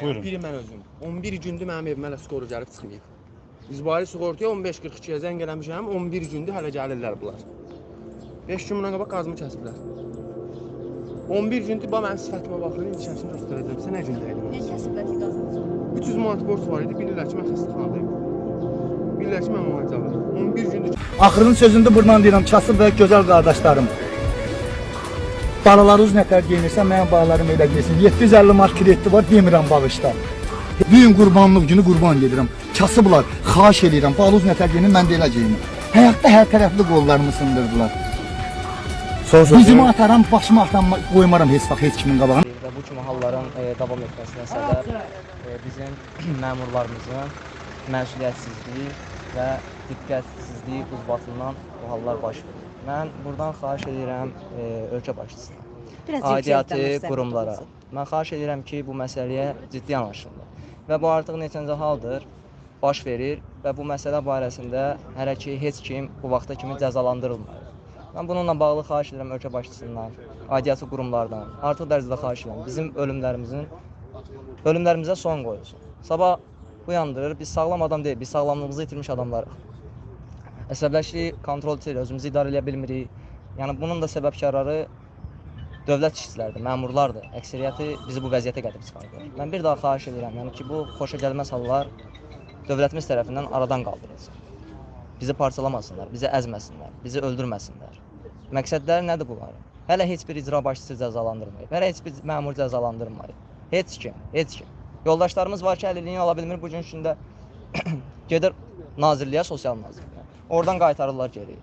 Buyurun. Biri mən özüm. 11 gündür mənim evimə hələ skoru gəlib çıxmayıb. İcbari sığortaya 15.42-yə zəng eləmişəm, 11 gündür hələ gəlirlər bunlar. 5 gün bundan qabaq qazımı kəsiblər. 11 gündür mənim sifətimə baxır, indi şəklini göstərəcəm. Sən nə gündə idin? Nə kəsiblər ki qazımı? 300 manat borc var idi, bilirlər ki, mən xəstəxanadayım. Bilirlər ki, mən müalicə alıram. 11 gündür... Axırın sözündə buradan deyirəm, kasıb və gözəl qardaşlarım. Balalarınız nətər geyinirsə, mənim balalarım elə geyinsin. 750 mark krediti var, demirəm bağışda. Büyün qurbanlıq günü qurban gedirəm. Kasıblar, xahiş edirəm, balınız nətər geyinin, mən də elə geyinim. Həyatda hər tərəfli qollarımı sındırdılar. Bizimi ataram, başımı atam qoymaram heç vaxt, heç kimin qabağına. Və bu kimi halların davam etməsinə səbəb bizim məmurlarımızın məsuliyyətsizliyi və diqqətsizliyi ucbatından bu hallar baş verir. Mən buradan xahiş edirəm ölkə başçısına, aidiyyatı qurumlara. Mən xahiş edirəm ki, bu məsələyə ciddi yanaşsınlar. Və bu artıq neçəncə haldır baş verir və bu məsələ barəsində hələ ki heç kim bu vaxta kimi cəzalandırılmır. Mən bununla bağlı xahiş edirəm ölkə başçısından, aidiyyatı qurumlardan, artıq dərəcədə xahiş edirəm. Bizim ölümlərimizə son qoyulsun. Sabah uyandırır, biz sağlam adam deyil, biz sağlamlığımızı itirmiş adamlarıq. Əsəbləşlik kontrol edir, özümüzü idarə edə bilmirik. Yəni bunun da səbəbkarları dövlət işçiləridir, məmurlardır. Əksəriyyəti bizi bu vəziyyətə gətirib çıxardır. Mən bir daha xahiş edirəm, yəni ki, bu xoşa gəlməz hallar dövlətimiz tərəfindən aradan qaldırılsın. Bizi parçalamasınlar, bizi əzməsinlər, bizi öldürməsinlər. Məqsədləri nədir bunların? Hələ heç bir icra başçısı cəzalandırmayıb, hələ heç bir məmur cəzalandırmayıb. Heç kim. Yoldaşlarımız var ki, əlilliğini ala bilmir, bugün üstündə gedir nazirliyə, sosial nazirliyə. Oradan qaytarırlar geri.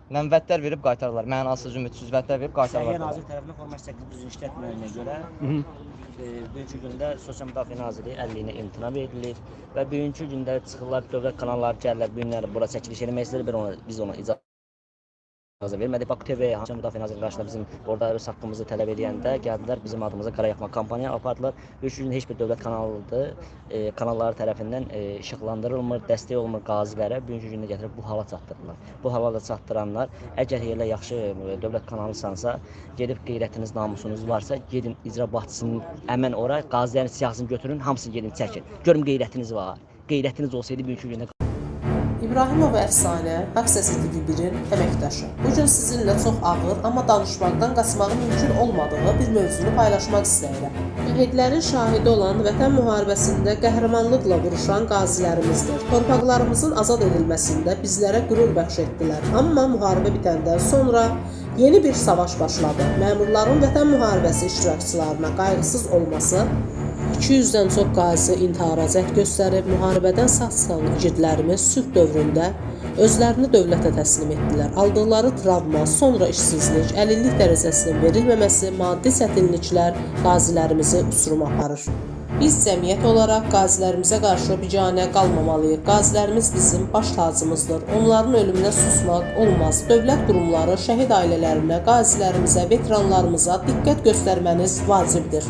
Mənvətlər verib qaytarırlar, mənasız, ümidsiz vətlər verib qaytarırlar. Səhiyyə Nazir tərəfindən forma 8 düzgün işlətməyənə görə bugünkü gündə Sosial Müdafiə Nazirliyi əliliyinə imtina verilir və bugünkü gündə çıxırlar, dövlət kanalları gəlirlər, bu günləri bura çəkiliş eləmək istəyirlər, biz ona icazə vermədik. Baku TV, Sosial Müdafiə Nazirliyi qarşısında bizim orada öz haqqımızı tələb edəndə gəldilər, bizim adımıza qara yaxma kampaniya apardılar. Bugünkü gündə heç bir dövlət kanalları tərəfindən işıqlandırılmır, dəstək olmur qazilərə. Bugünkü gündə gətirib bu hala çatdırırlar. Bu hala çatdıranlar, əgər elə yaxşı dövlət kanalısansa, gedib qeyrətiniz, namusunuz varsa, gedin icra başçısının həmən ora, qazilərin siyasını götürün, hamısını gedin çəkin. Görün qeyrətiniz var. Qeyrətiniz olsaydı bugünkü gündə İbrahimov Əfsanə, Haqq Səsi TV1-in əməkdaşı. Bugün sizinlə çox ağır, amma danışmaqdan qaçmağın mümkün olmadığı bir mövzunu paylaşmaq istəyirəm. Şəhidlərin şahidi olan Vətən müharibəsində qəhrəmanlıqla vuruşan qazilərimizdir. Torpaqlarımızın azad edilməsində bizlərə qürur bəxş etdilər. Amma müharibə bitəndən sonra yeni bir savaş başladı. Məmurların Vətən müharibəsi iştirakçılarına qayğısız olması, 200-dən çox qazi intihara cəhd göstərib, müharibədən sağ çıxan igidlərimiz sülh dövründə özlərini dövlətə təslim etdilər. Aldıqları travma, sonra işsizlik, əlillik dərəcəsinin verilməməsi, maddi çətinliklər qazilərimizi uçuruma aparır. Biz cəmiyyət olaraq qazilərimizə qarşı biganə qalmamalıyıq. Qazilərimiz bizim baş tacımızdır. Onların ölümünə susmaq olmaz. Dövlət qurumları, şəhid ailələrinə, qazilərimizə, veteranlarımıza diqqət göstərməniz vacibdir.